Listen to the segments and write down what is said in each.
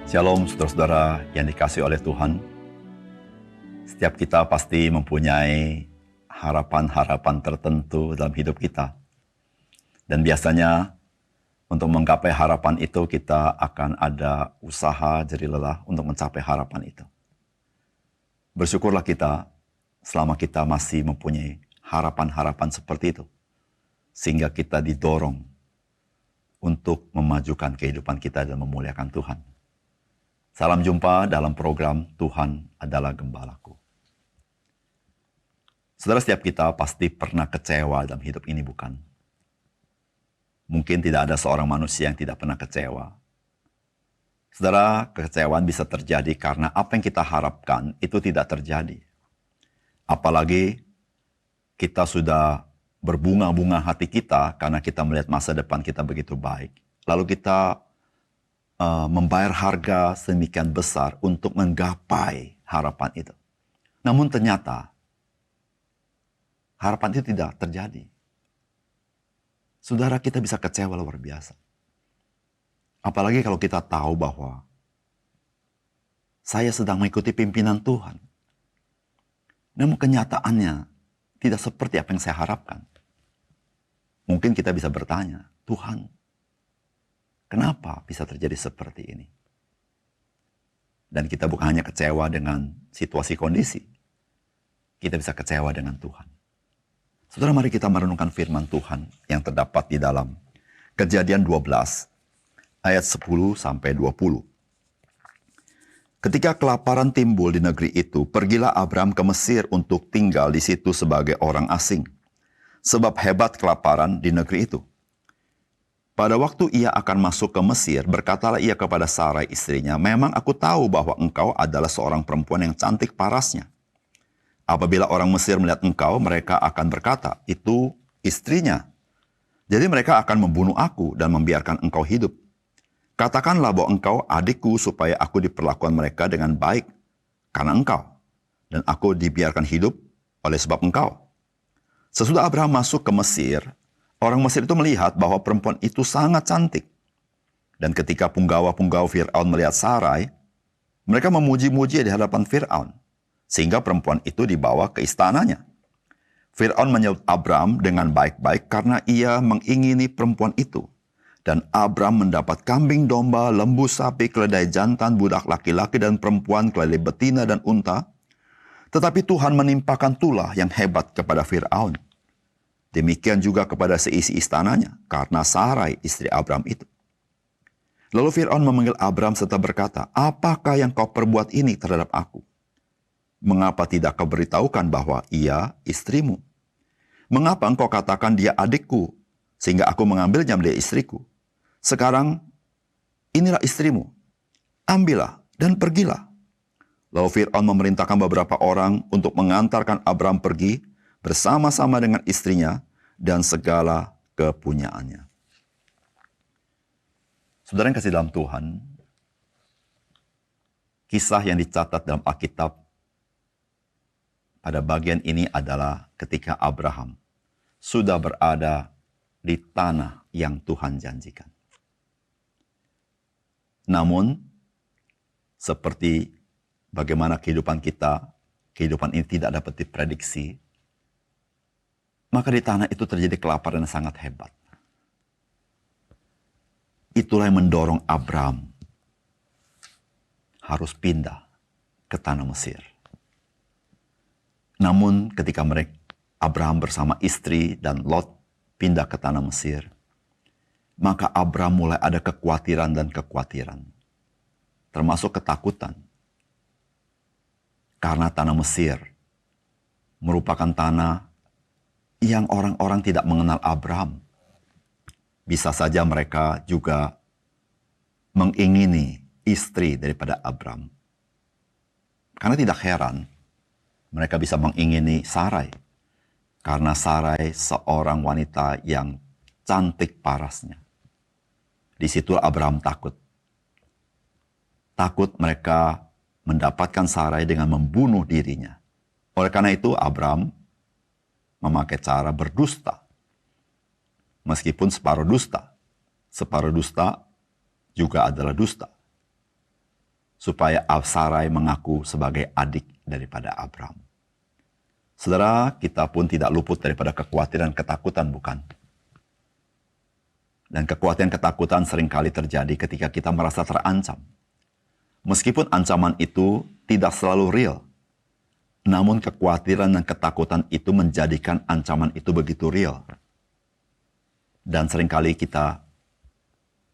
Shalom saudara-saudara yang dikasihi oleh Tuhan. Setiap kita pasti mempunyai harapan-harapan tertentu dalam hidup kita. Dan biasanya untuk menggapai harapan itu kita akan ada usaha jerih lelah untuk mencapai harapan itu. Bersyukurlah kita selama kita masih mempunyai harapan-harapan seperti itu. Sehingga kita didorong untuk memajukan kehidupan kita dan memuliakan Tuhan. Salam jumpa dalam program Tuhan adalah Gembalaku. Saudara, setiap kita pasti pernah kecewa dalam hidup ini, bukan? Mungkin tidak ada seorang manusia yang tidak pernah kecewa. Saudara, kekecewaan bisa terjadi karena apa yang kita harapkan itu tidak terjadi. Apalagi kita sudah berbunga-bunga hati kita karena kita melihat masa depan kita begitu baik. Lalu kita membayar harga sedemikian besar untuk menggapai harapan itu. Namun ternyata harapan itu tidak terjadi. Saudara, kita bisa kecewa luar biasa. Apalagi kalau kita tahu bahwa saya sedang mengikuti pimpinan Tuhan. Namun kenyataannya tidak seperti apa yang saya harapkan. Mungkin kita bisa bertanya, Tuhan, kenapa bisa terjadi seperti ini? Dan kita bukan hanya kecewa dengan situasi kondisi. Kita bisa kecewa dengan Tuhan. Saudara, mari kita merenungkan firman Tuhan yang terdapat di dalam Kejadian 12 ayat 10-20. Ketika kelaparan timbul di negeri itu, pergilah Abram ke Mesir untuk tinggal di situ sebagai orang asing. Sebab hebat kelaparan di negeri itu. Pada waktu ia akan masuk ke Mesir, berkatalah ia kepada Sarai istrinya, memang aku tahu bahwa engkau adalah seorang perempuan yang cantik parasnya. Apabila orang Mesir melihat engkau, mereka akan berkata, itu istrinya. Jadi mereka akan membunuh aku dan membiarkan engkau hidup. Katakanlah bahwa engkau adikku supaya aku diperlakukan mereka dengan baik karena engkau. Dan aku dibiarkan hidup oleh sebab engkau. Sesudah Abraham masuk ke Mesir, orang Mesir itu melihat bahwa perempuan itu sangat cantik. Dan ketika punggawa-punggawa Fir'aun melihat Sarai, mereka memuji-muji di hadapan Fir'aun. Sehingga perempuan itu dibawa ke istananya. Fir'aun menyebut Abram dengan baik-baik karena ia mengingini perempuan itu. Dan Abram mendapat kambing domba, lembu sapi, keledai jantan, budak laki-laki dan perempuan, keledai betina dan unta. Tetapi Tuhan menimpakan tulah yang hebat kepada Fir'aun. Demikian juga kepada seisi istananya, karena Sarai istri Abram itu. Lalu Fir'aun memanggil Abram serta berkata, apakah yang kau perbuat ini terhadap aku? Mengapa tidak kau beritahukan bahwa ia istrimu? Mengapa engkau katakan dia adikku, sehingga aku mengambilnya menjadi istriku? Sekarang, inilah istrimu. Ambillah dan pergilah. Lalu Fir'aun memerintahkan beberapa orang untuk mengantarkan Abram pergi, bersama-sama dengan istrinya dan segala kepunyaannya. Saudara yang kasih dalam Tuhan, kisah yang dicatat dalam Alkitab pada bagian ini adalah ketika Abraham sudah berada di tanah yang Tuhan janjikan. Namun, seperti bagaimana kehidupan kita, kehidupan ini tidak dapat diprediksi. Maka di tanah itu terjadi kelaparan yang sangat hebat. Itulah yang mendorong Abram harus pindah ke tanah Mesir. Namun ketika Abraham bersama istri dan Lot pindah ke tanah Mesir, maka Abram mulai ada kekhawatiran dan kekhawatiran. Termasuk ketakutan. Karena tanah Mesir merupakan tanah yang orang-orang tidak mengenal Abraham. Bisa saja mereka juga mengingini istri daripada Abraham. Karena tidak heran, mereka bisa mengingini Sarai. Karena Sarai seorang wanita yang cantik parasnya. Di situ Abraham takut. Takut mereka mendapatkan Sarai dengan membunuh dirinya. Oleh karena itu Abraham memakai cara berdusta. Meskipun separuh dusta juga adalah dusta. supaya Sarai mengaku sebagai adik daripada Abram. Saudara, kita pun tidak luput daripada kekhawatiran ketakutan, bukan? Dan kekhawatiran ketakutan seringkali terjadi ketika kita merasa terancam. Meskipun ancaman itu tidak selalu real, namun kekhawatiran dan ketakutan itu menjadikan ancaman itu begitu real. Dan seringkali kita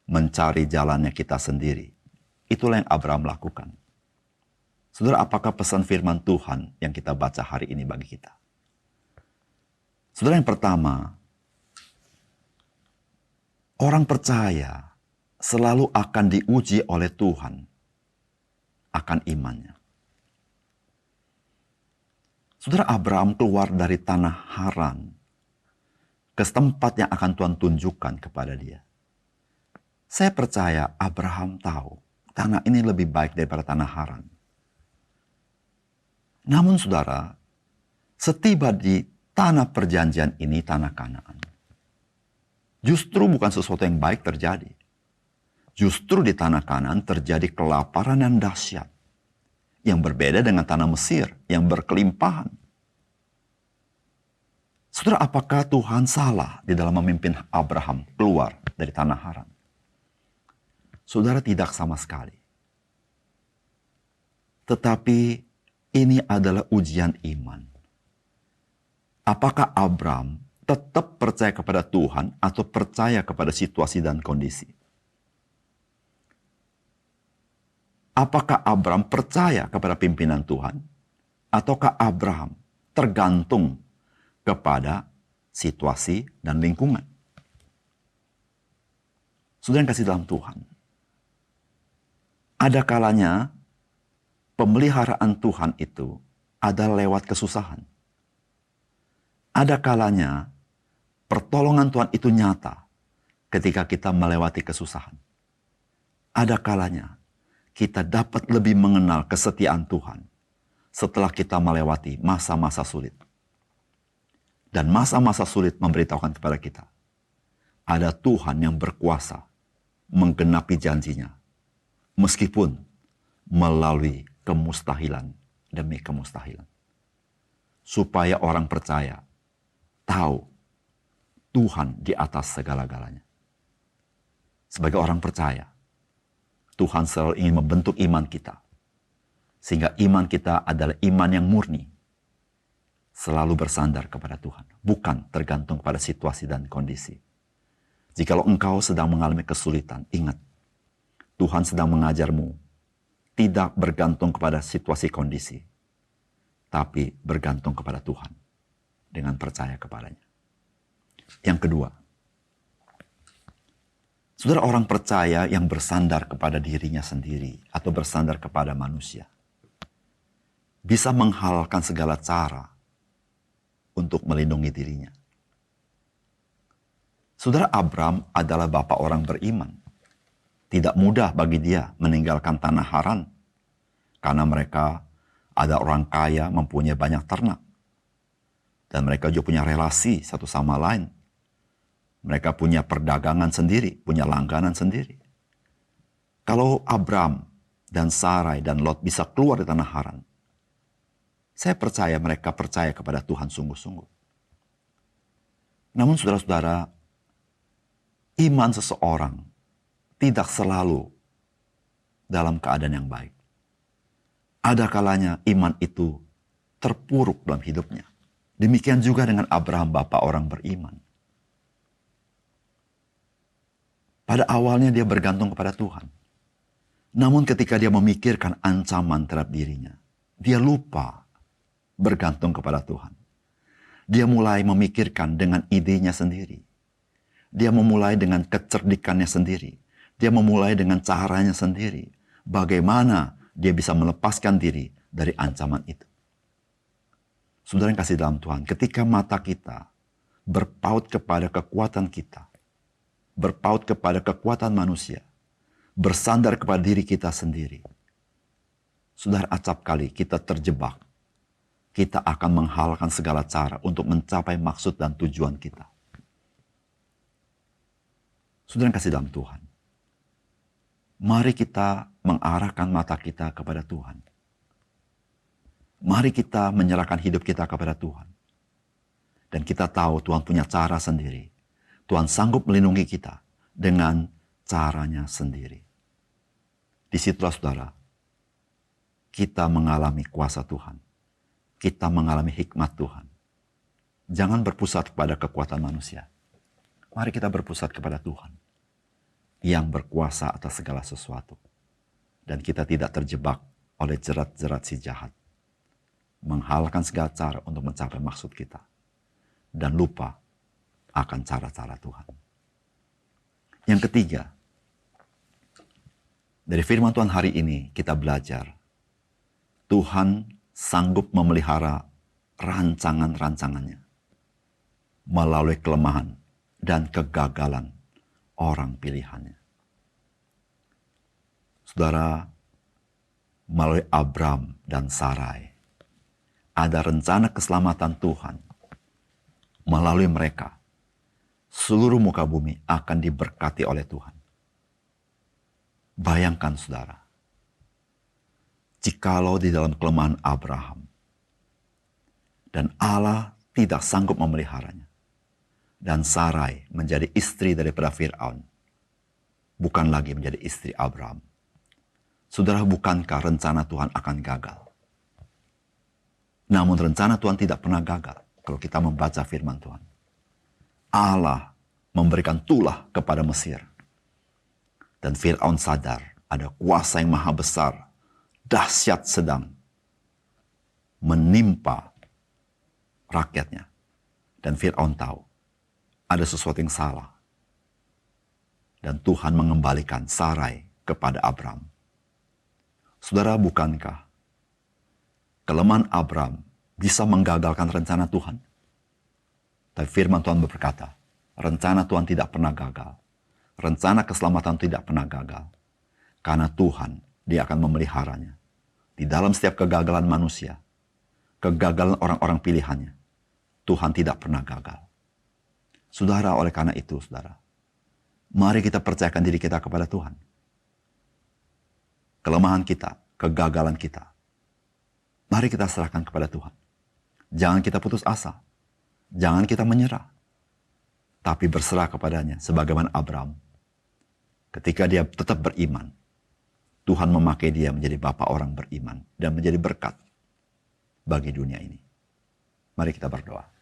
mencari jalannya kita sendiri. Itulah yang Abraham lakukan. Saudara, apakah pesan firman Tuhan yang kita baca hari ini bagi kita? Saudara, yang pertama, orang percaya selalu akan diuji oleh Tuhan akan imannya. Saudara, Abraham keluar dari tanah Haran ke tempat yang akan Tuhan tunjukkan kepada dia. Saya percaya Abraham tahu tanah ini lebih baik daripada tanah Haran. Namun saudara, setiba di tanah perjanjian ini, tanah Kanaan, justru bukan sesuatu yang baik terjadi. Justru di tanah Kanaan terjadi kelaparan yang dahsyat, yang berbeda dengan tanah Mesir yang berkelimpahan. Saudara, apakah Tuhan salah di dalam memimpin Abraham keluar dari tanah Haran? Saudara, tidak sama sekali. Tetapi ini adalah ujian iman. Apakah Abraham tetap percaya kepada Tuhan atau percaya kepada situasi dan kondisi? Apakah Abraham percaya kepada pimpinan Tuhan? Ataukah Abraham tergantung kepada situasi dan lingkungan? Saudara yang kasih dalam Tuhan, ada kalanya pemeliharaan Tuhan itu ada lewat kesusahan. Ada kalanya pertolongan Tuhan itu nyata ketika kita melewati kesusahan. Ada kalanya kita dapat lebih mengenal kesetiaan Tuhan setelah kita melewati masa-masa sulit. Dan masa-masa sulit memberitahukan kepada kita, ada Tuhan yang berkuasa menggenapi janjinya, meskipun melalui kemustahilan demi kemustahilan. Supaya orang percaya, tahu Tuhan di atas segala-galanya. Sebagai orang percaya, Tuhan selalu ingin membentuk iman kita. Sehingga iman kita adalah iman yang murni. Selalu bersandar kepada Tuhan. Bukan tergantung pada situasi dan kondisi. Jikalau engkau sedang mengalami kesulitan, ingat, Tuhan sedang mengajarmu tidak bergantung kepada situasi kondisi, tapi bergantung kepada Tuhan dengan percaya kepadanya. Yang kedua, saudara, orang percaya yang bersandar kepada dirinya sendiri atau bersandar kepada manusia bisa menghalalkan segala cara untuk melindungi dirinya. Saudara, Abraham adalah bapak orang beriman. Tidak mudah bagi dia meninggalkan tanah Haran. Karena mereka ada orang kaya, mempunyai banyak ternak. Dan mereka juga punya relasi satu sama lain. Mereka punya perdagangan sendiri, punya langganan sendiri. Kalau Abraham dan Sarai dan Lot bisa keluar dari tanah Haran, saya percaya mereka percaya kepada Tuhan sungguh-sungguh. Namun saudara-saudara, iman seseorang tidak selalu dalam keadaan yang baik. Ada kalanya iman itu terpuruk dalam hidupnya. Demikian juga dengan Abraham, bapak orang beriman. Pada awalnya dia bergantung kepada Tuhan. Namun ketika dia memikirkan ancaman terhadap dirinya, dia lupa bergantung kepada Tuhan. Dia mulai memikirkan dengan idenya sendiri. Dia memulai dengan kecerdikannya sendiri. Dia memulai dengan caranya sendiri. Bagaimana dia bisa melepaskan diri dari ancaman itu. Saudara yang kasih dalam Tuhan, ketika mata kita berpaut kepada kekuatan kita, berpaut kepada kekuatan manusia, bersandar kepada diri kita sendiri, saudara, acap kali kita terjebak. Kita akan menghalalkan segala cara untuk mencapai maksud dan tujuan kita. Saudara yang kasih dalam Tuhan, Mari kita mengarahkan mata kita kepada Tuhan. Mari kita menyerahkan hidup kita kepada Tuhan. Dan kita tahu Tuhan punya cara sendiri. Tuhan sanggup melindungi kita dengan caranya sendiri. Disitulah saudara, kita mengalami kuasa Tuhan. Kita mengalami hikmat Tuhan. Jangan berpusat kepada kekuatan manusia. Mari kita berpusat kepada Tuhan yang berkuasa atas segala sesuatu. Dan kita tidak terjebak oleh jerat-jerat si jahat. Menghalalkan segala cara untuk mencapai maksud kita. Dan lupa akan cara-cara Tuhan. Yang ketiga, dari firman Tuhan hari ini kita belajar, Tuhan sanggup memelihara rancangan-rancangannya melalui kelemahan dan kegagalan orang pilihannya. Saudara, melalui Abram dan Sarai, ada rencana keselamatan Tuhan. Melalui mereka, seluruh muka bumi akan diberkati oleh Tuhan. Bayangkan saudara, jikalau di dalam kelemahan Abraham, dan Allah tidak sanggup memeliharanya, dan Sarai menjadi istri daripada Fir'aun, bukan lagi menjadi istri Abraham. Saudara, bukankah rencana Tuhan akan gagal? Namun rencana Tuhan tidak pernah gagal kalau kita membaca firman Tuhan. Allah memberikan tulah kepada Mesir. Dan Fir'aun sadar ada kuasa yang maha besar, dahsyat sedang menimpa rakyatnya. Dan Fir'aun tahu ada sesuatu yang salah. Dan Tuhan mengembalikan Sarai kepada Abram. Saudara, bukankah kelemahan Abram bisa menggagalkan rencana Tuhan? Tapi firman Tuhan berkata, rencana Tuhan tidak pernah gagal. Rencana keselamatan tidak pernah gagal. Karena Tuhan, dia akan memeliharanya. Di dalam setiap kegagalan manusia, kegagalan orang-orang pilihannya, Tuhan tidak pernah gagal. Saudara, oleh karena itu, saudara, mari kita percayakan diri kita kepada Tuhan. Kelemahan kita, kegagalan kita, mari kita serahkan kepada Tuhan. Jangan kita putus asa. Jangan kita menyerah. Tapi berserah kepadanya sebagaimana Abram. Ketika dia tetap beriman, Tuhan memakai dia menjadi bapa orang beriman dan menjadi berkat bagi dunia ini. Mari kita berdoa.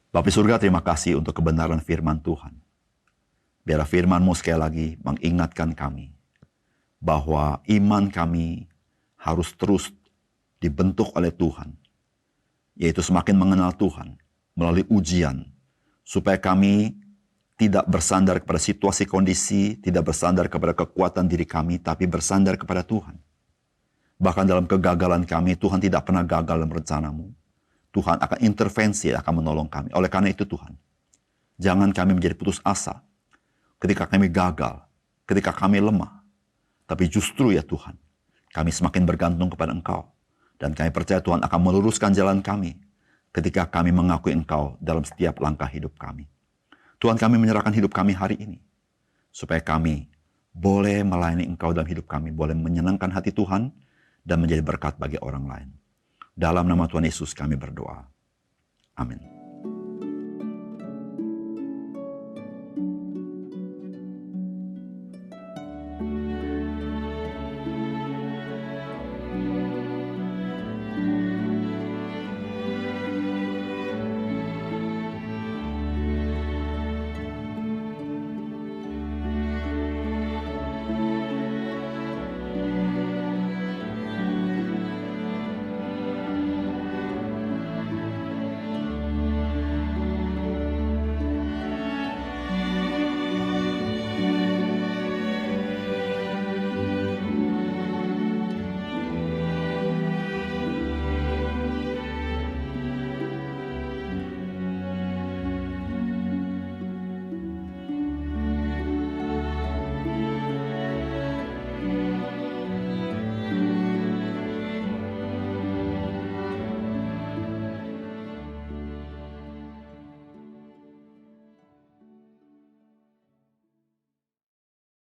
Bapa surga, terima kasih untuk kebenaran firman Tuhan. Biarlah firman-Mu sekali lagi mengingatkan kami bahwa iman kami harus terus dibentuk oleh Tuhan, yaitu semakin mengenal Tuhan melalui ujian, supaya kami tidak bersandar kepada situasi kondisi, tidak bersandar kepada kekuatan diri kami, tapi bersandar kepada Tuhan. Bahkan dalam kegagalan kami, Tuhan tidak pernah gagal dalam rencana-Mu. Tuhan akan intervensi, akan menolong kami. Oleh karena itu Tuhan, jangan kami menjadi putus asa ketika kami gagal, ketika kami lemah. Tapi justru ya Tuhan, kami semakin bergantung kepada Engkau. Dan kami percaya Tuhan akan meluruskan jalan kami ketika kami mengakui Engkau dalam setiap langkah hidup kami. Tuhan, kami menyerahkan hidup kami hari ini, supaya kami boleh melayani Engkau dalam hidup kami, boleh menyenangkan hati Tuhan, dan menjadi berkat bagi orang lain. Dalam nama Tuhan Yesus kami berdoa. Amin.